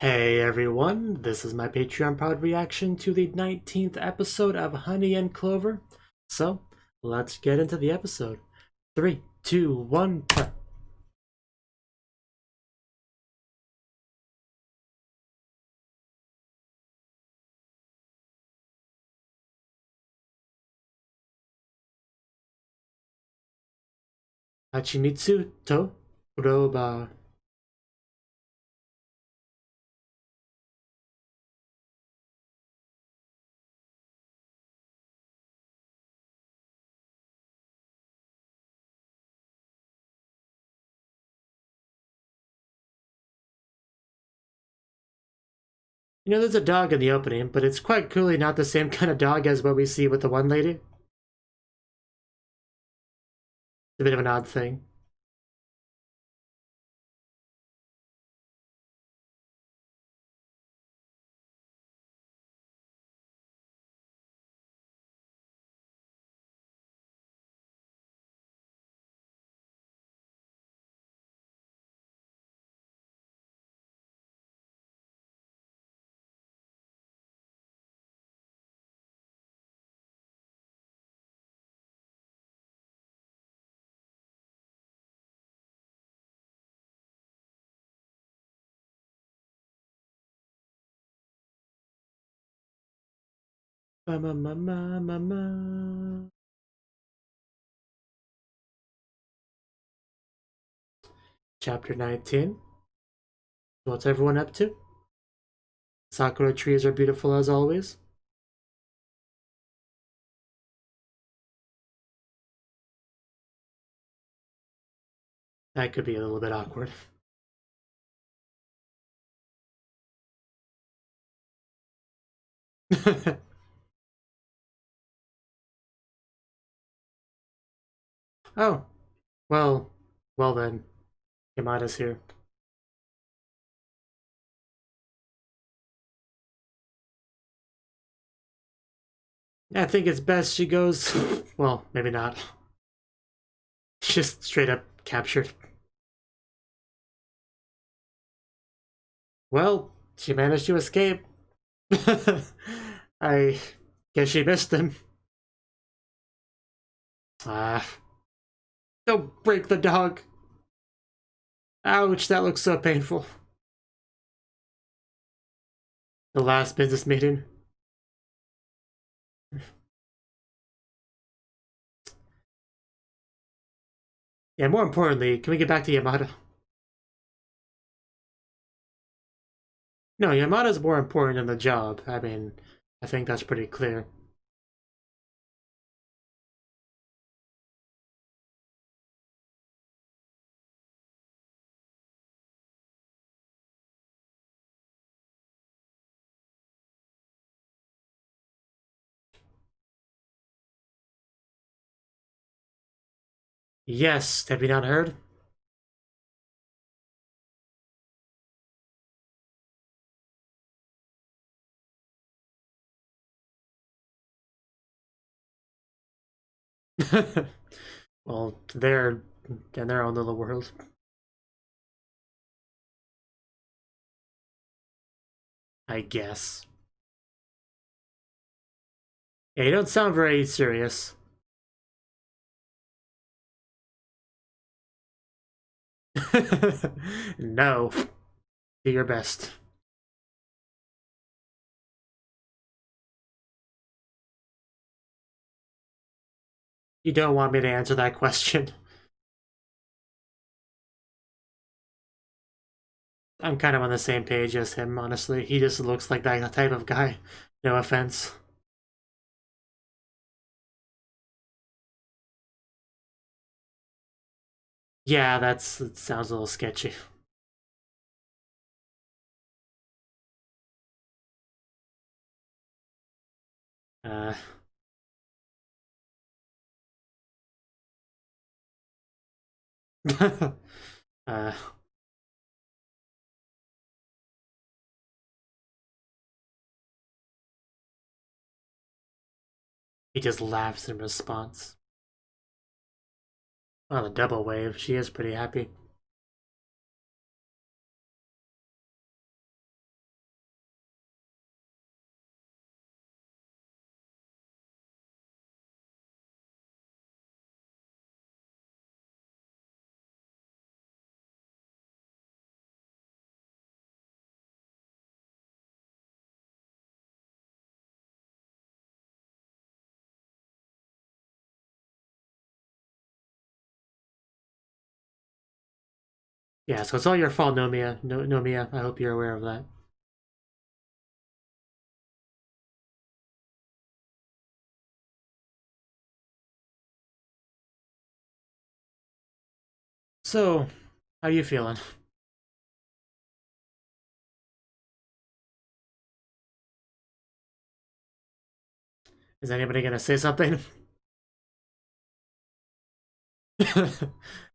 Hey everyone, this is my Patreon proud reaction to the 19th episode of Honey and Clover. So, let's get into the episode. 3, 2, 1, play. Hachimitsu to Roba. You know, there's a dog in the opening, but it's quite clearly not the same kind of dog as what we see with the one lady. It's a bit of an odd thing. Chapter 19. What's everyone up to? Sakura trees are beautiful as always. That could be a little bit awkward. Oh, well then, Yamada's here. I think it's best she goes. Well, maybe not. Just straight up captured. Well, she managed to escape. I guess she missed him. Don't break the dog. Ouch, that looks so painful. The last business meeting. Yeah, more importantly, can we get back to Yamada? No, Yamada's more important than the job. I mean, I think that's pretty clear. Yes, have you not heard? Well, they're in their own little world. I guess. Yeah, you don't sound very serious. No. Do your best. You don't want me to answer that question. I'm kind of on the same page as him, honestly. He just looks like that type of guy. No offense. Yeah, that sounds a little sketchy. Uh, uh, he just laughs in response. Oh, the double wave. She is pretty happy. Yeah, so it's all your fault, Nomiya. Nomiya, I hope you're aware of that. So, how you feeling? Is anybody gonna say something?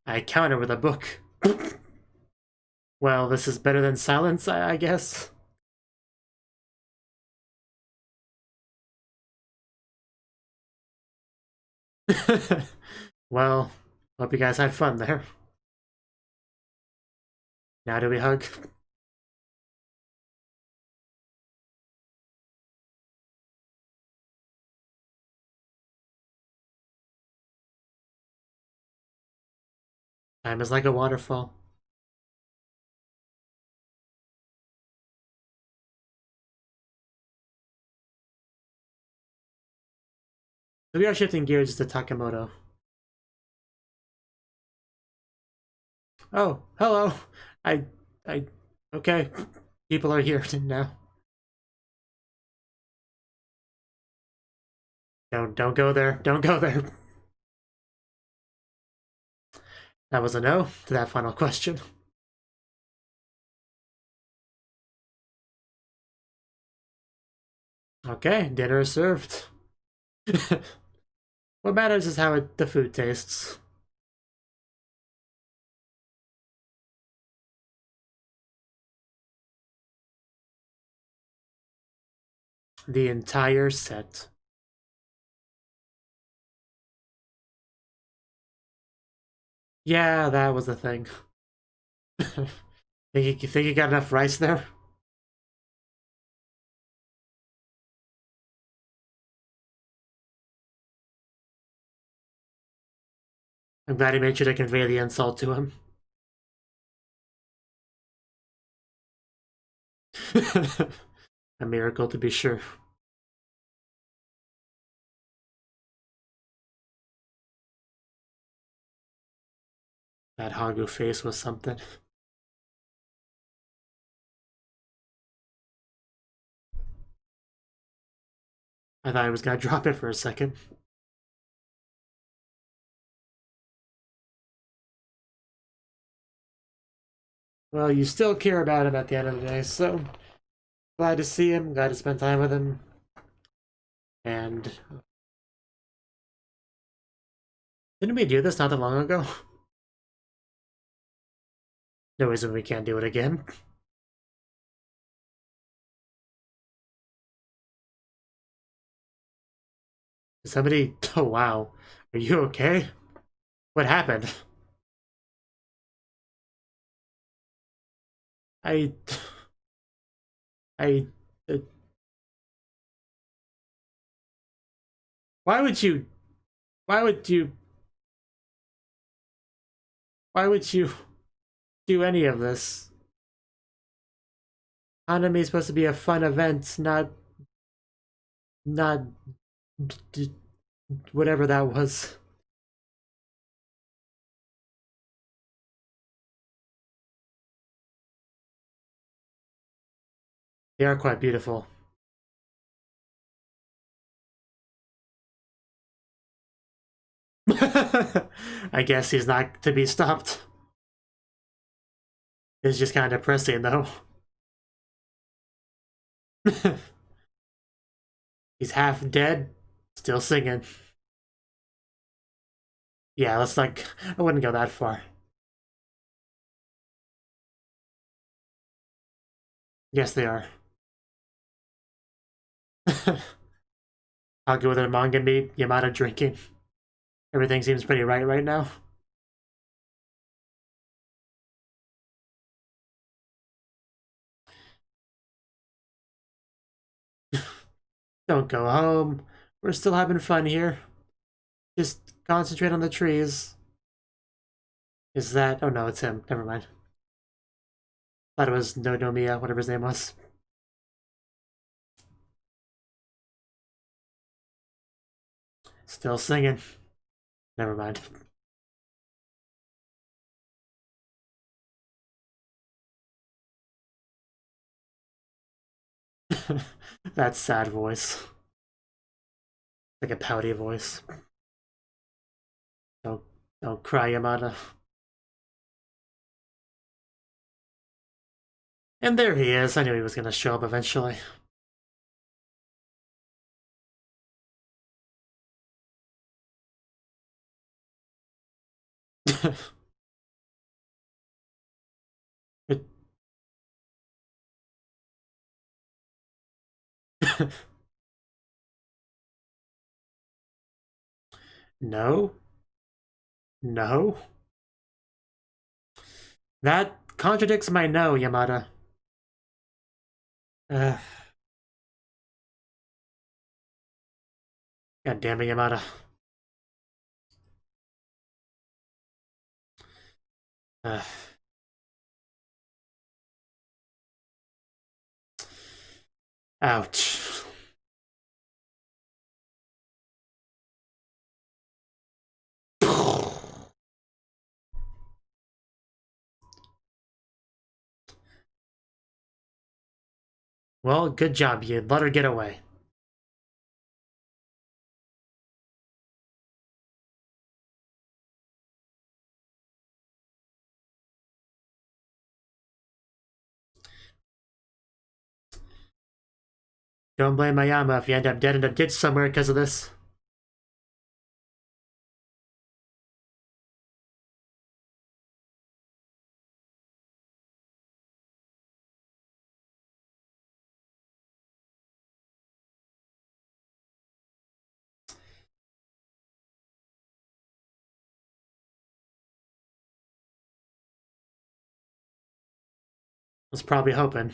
I counter with a book. Well, this is better than silence, I guess. Well, hope you guys had fun there. Now do we hug? Time is like a waterfall. So we are shifting gears to Takemoto. Oh, hello. I, okay. People are here now. Don't go there. Don't go there. That was a no to that final question. Okay, dinner is served. What matters is how the food tastes. The entire set. Yeah, that was the thing. You think you got enough rice there? I'm glad he made sure to convey the insult to him. A miracle to be sure. That Hagu face was something. I thought I was gonna drop it for a second. Well, you still care about him at the end of the day, so glad to see him, glad to spend time with him. And didn't we do this not that long ago? No reason we can't do it again. Somebody, oh wow, are you okay? What happened? I, I, uh, why would you, why would you, why would you do any of this? Anime is supposed to be a fun event, not whatever that was. They are quite beautiful. I guess he's not to be stopped. It's just kind of depressing, though. He's half dead, still singing. Yeah, let's like, I wouldn't go that far. Yes, they are. I'll go with a manga meat, Yamada drinking. Everything seems pretty right now. Don't go home. We're still having fun here. Just concentrate on the trees. Is that... Oh no, it's him. Never mind. Thought it was Nonomiya, whatever his name was. Still singing. Never mind. That sad voice. Like a pouty voice. Don't cry, Yamada. And there he is. I knew he was gonna show up eventually. It... No? No? That contradicts my no, Yamada. God damn it, Yamada. Ouch. Well, good job, you let her get away. Don't blame Mayama if you end up dead in a ditch somewhere because of this. Was probably hoping.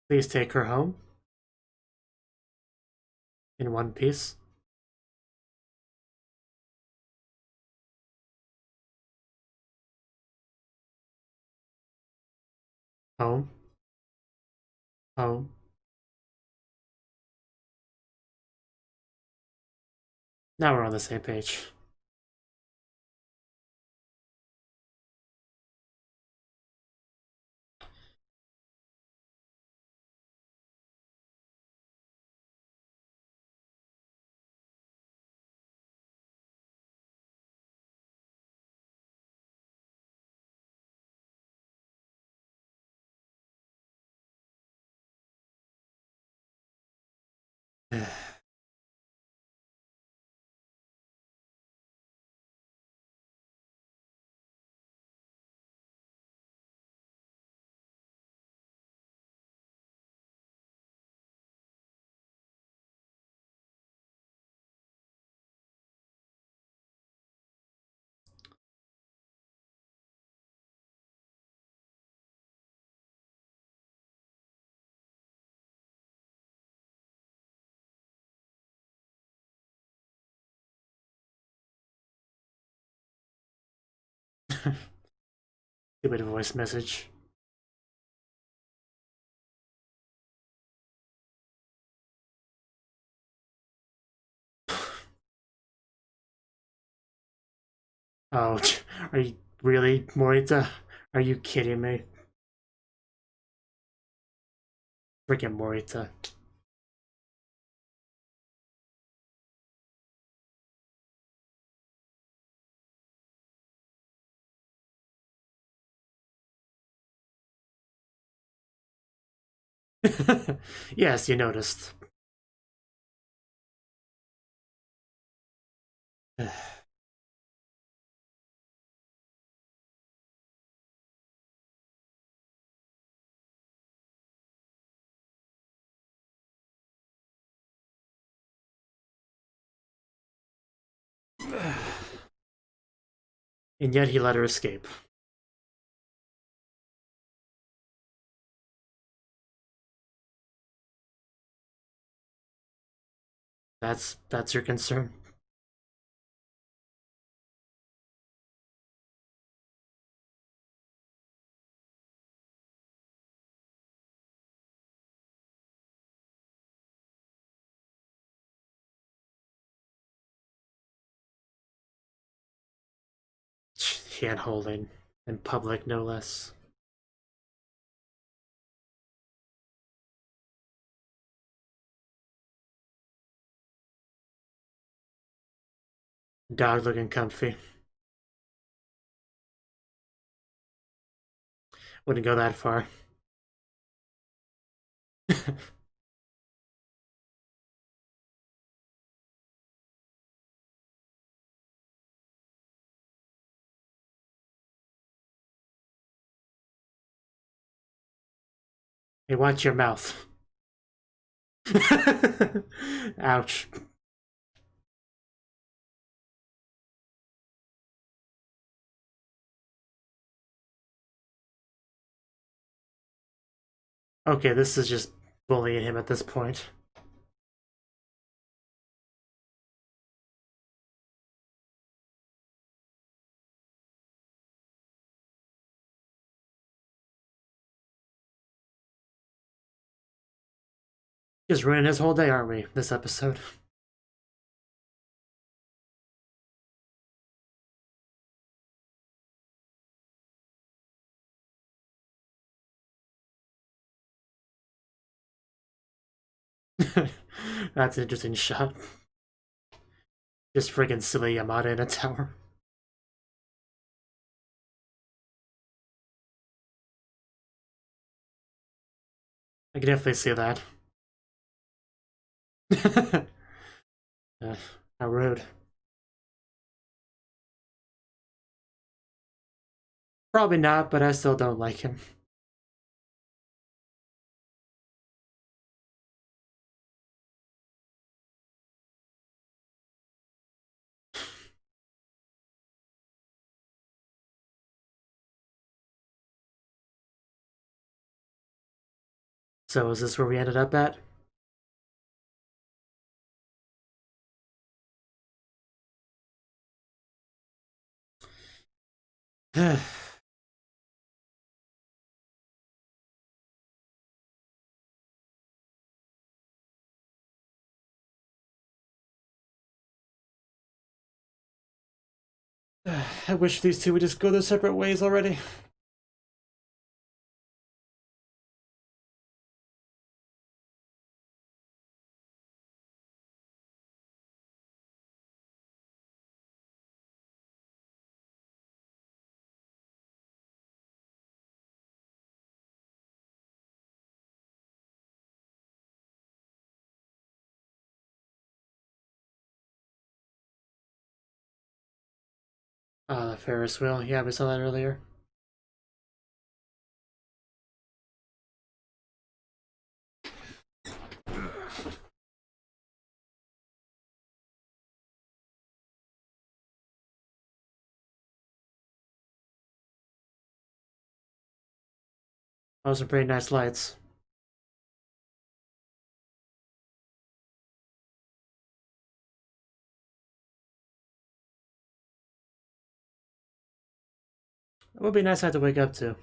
Please take her home. In one piece. Home. Home. Now we're on the same page. Stupid voice message. Oh, are you really, Morita? Are you kidding me? Freaking Morita. Yes, you noticed. And yet he let her escape. That's your concern. hand-holding in public, no less. Dog looking comfy. Wouldn't go that far. Hey, watch your mouth. Ouch. Okay, this is just bullying him at this point. Just ruining his whole day, aren't we, this episode? That's an interesting shot. Just friggin' silly Yamada in a tower. I can definitely see that. How rude. Probably not, but I still don't like him. So is this where we ended up at? I wish these two would just go their separate ways already. Ah, the Ferris wheel. Yeah, we saw that earlier. Those are pretty nice lights. It would be nice to have to wake up to.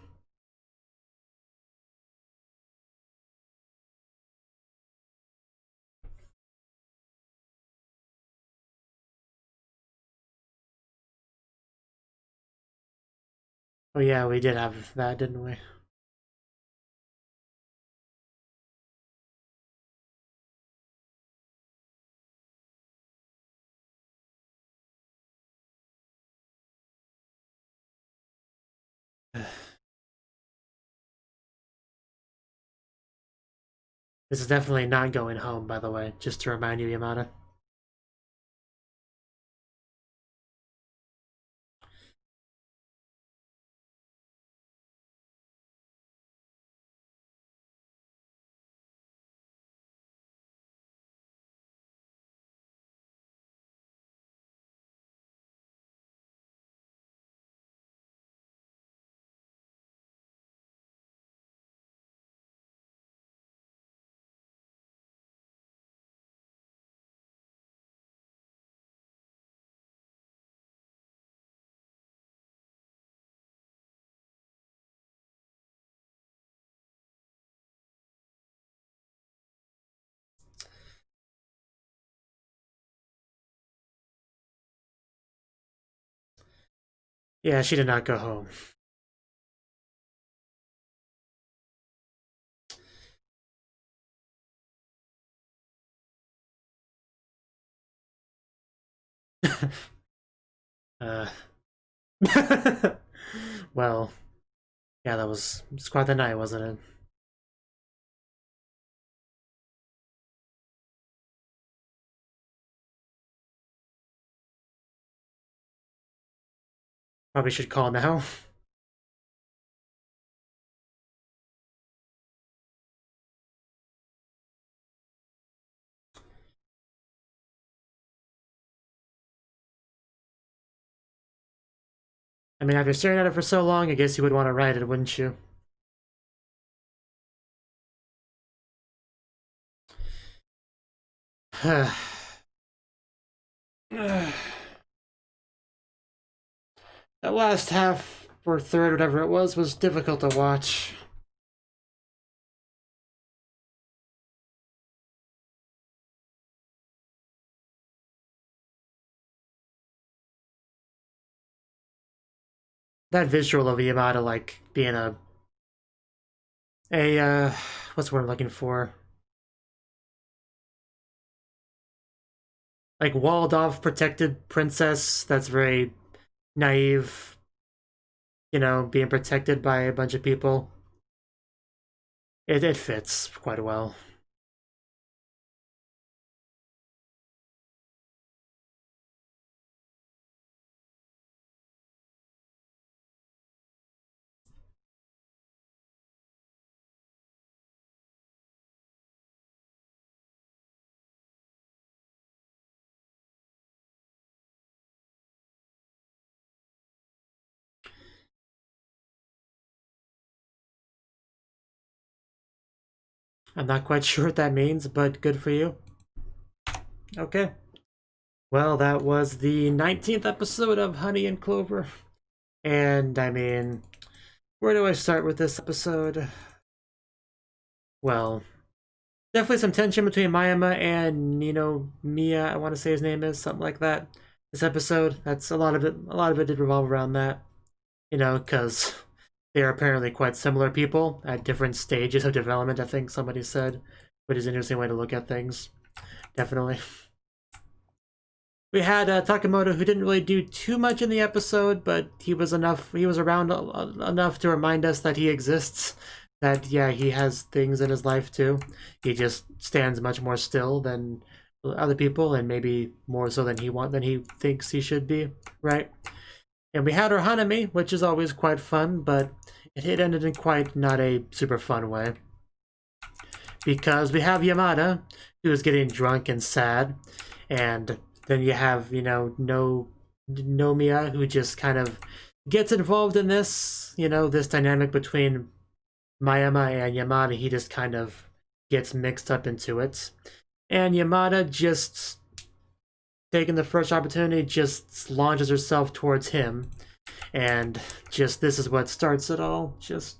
Oh yeah, we did have that, didn't we? This is definitely not going home, by the way, just to remind you, Yamada. Yeah, she did not go home. uh, well, yeah, that was quite the night, wasn't it? Probably should call now. I mean, after staring at it for so long, I guess you would want to write it, wouldn't you? That last half or third, whatever it was difficult to watch. That visual of Yamada, like, being what's the word I'm looking for? Like, walled off, protected princess that's very naive, you know, being protected by a bunch of people. It fits quite well. I'm not quite sure what that means, but good for you. Okay. Well, that was the 19th episode of Honey and Clover. And, I mean, where do I start with this episode? Well, definitely some tension between Mayama and Miya, I want to say his name is, something like that. This episode, that's a lot of it did revolve around that. You know, because they are apparently quite similar people at different stages of development, I think somebody said, which is an interesting way to look at things. Definitely. We had Takamoto, who didn't really do too much in the episode, but he was around enough to remind us that he exists. That, yeah, he has things in his life too. He just stands much more still than other people, and maybe more so than he thinks he should be, right? And we had our Hanami, which is always quite fun, but it ended in quite not a super fun way. Because we have Yamada, who is getting drunk and sad, and then you have, Nomiya, who just kind of gets involved in this, this dynamic between Mayama and Yamada. He just kind of gets mixed up into it. And Yamada, just taking the first opportunity, just launches herself towards him. And just, this is what starts it all. Just,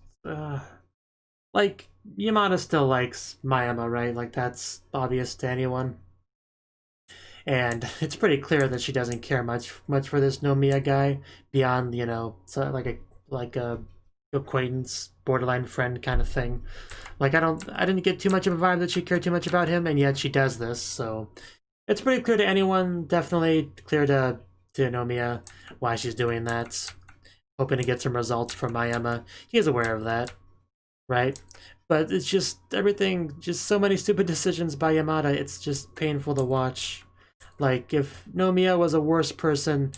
like, Yamada still likes Mayama, right? Like, that's obvious to anyone. And it's pretty clear that she doesn't care much for this Nomiya guy beyond, so like a acquaintance, borderline friend kind of thing. Like, I didn't get too much of a vibe that she cared too much about him, and yet she does this. So it's pretty clear to anyone. Definitely clear to Nomiya why she's doing that. Hoping to get some results from Mayama. He is aware of that, right? But it's just everything, just so many stupid decisions by Yamada. It's just painful to watch. Like, if Nomiya was a worse person,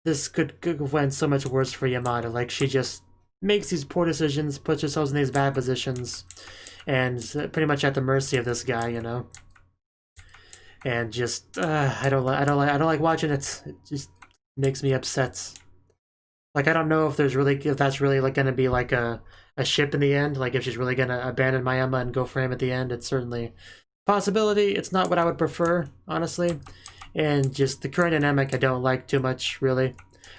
this could have went so much worse for Yamada. Like, she just makes these poor decisions, puts herself in these bad positions, and pretty much at the mercy of this guy, And just, I don't like watching it. It just makes me upset. Like, I don't know if that's really like gonna be like a ship in the end. Like, if she's really gonna abandon Mayama and go for him at the end. It's certainly a possibility. It's not what I would prefer, honestly. And just the current dynamic I don't like too much, really.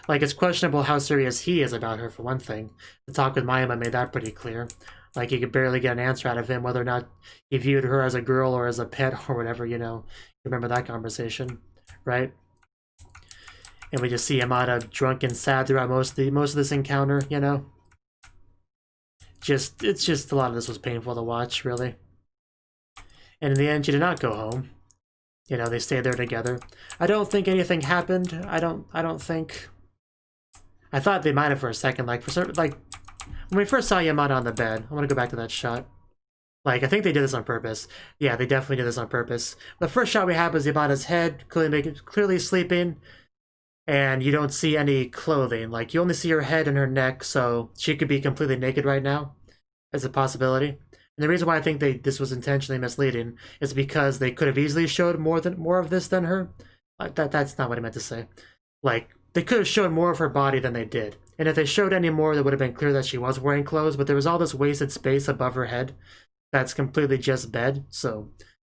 Like, it's questionable how serious he is about her, for one thing. The talk with Mayama made that pretty clear. Like, you could barely get an answer out of him whether or not he viewed her as a girl or as a pet or whatever, you remember that conversation, right? And we just see Yamada drunk and sad throughout most of this encounter, you know? It's just a lot of this was painful to watch, really. And in the end, she did not go home. You know, they stayed there together. I don't think anything happened. I don't think... I thought they might have for a second, like, when we first saw Yamada on the bed, I want to go back to that shot. Like, I think they did this on purpose. Yeah, they definitely did this on purpose. The first shot we had was Yamada's head, clearly sleeping, and you don't see any clothing. Like, you only see her head and her neck, so she could be completely naked right now, as a possibility. And the reason why I think this was intentionally misleading is because they could have easily showed more of this than her. That's not what I meant to say. Like, they could have showed more of her body than they did. And if they showed any more, it would have been clear that she was wearing clothes, but there was all this wasted space above her head that's completely just bed, so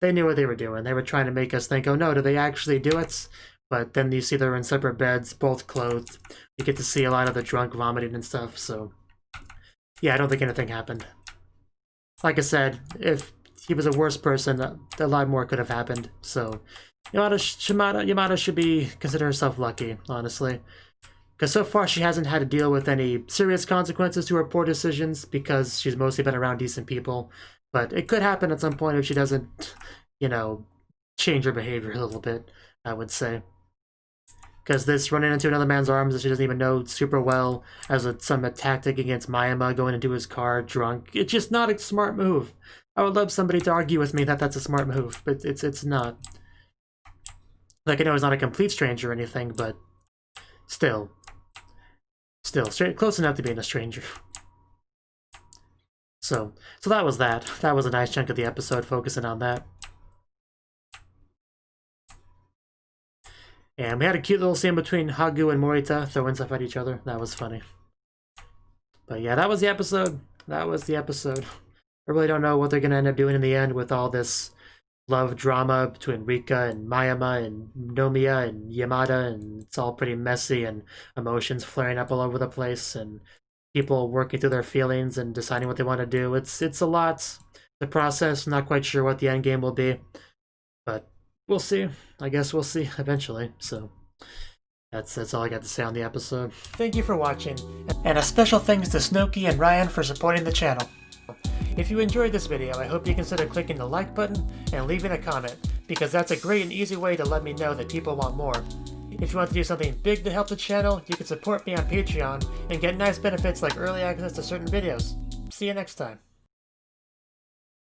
they knew what they were doing. They were trying to make us think, oh no, do they actually do it? But then you see they're in separate beds, both clothed. You get to see a lot of the drunk vomiting and stuff, so... yeah, I don't think anything happened. Like I said, if he was a worse person, a lot more could have happened, so... Yamada should be consider herself lucky, honestly. Because so far she hasn't had to deal with any serious consequences to her poor decisions, because she's mostly been around decent people. But it could happen at some point if she doesn't, you know, change her behavior a little bit, I would say. Because this running into another man's arms that she doesn't even know super well as some tactic against Mayama, going into his car drunk, it's just not a smart move. I would love somebody to argue with me that that's a smart move, but it's not. Like, I know he's not a complete stranger or anything, but still, close enough to being a stranger. So that was that. That was a nice chunk of the episode focusing on that. And we had a cute little scene between Hagu and Morita throwing stuff at each other. That was funny. But yeah, that was the episode. That was the episode. I really don't know what they're going to end up doing in the end with all this love drama between Rika and Mayama and Nomiya and Yamada, and it's all pretty messy and emotions flaring up all over the place and people working through their feelings and deciding what they want to do. It's a lot to process. I'm not quite sure what the end game will be, but we'll see. I guess we'll see eventually. So that's all I got to say on the episode. Thank you for watching, and a special thanks to Cnouki and Ryan for supporting the channel. If you enjoyed this video, I hope you consider clicking the like button and leaving a comment, because that's a great and easy way to let me know that people want more. If you want to do something big to help the channel, you can support me on Patreon and get nice benefits like early access to certain videos. See you next time.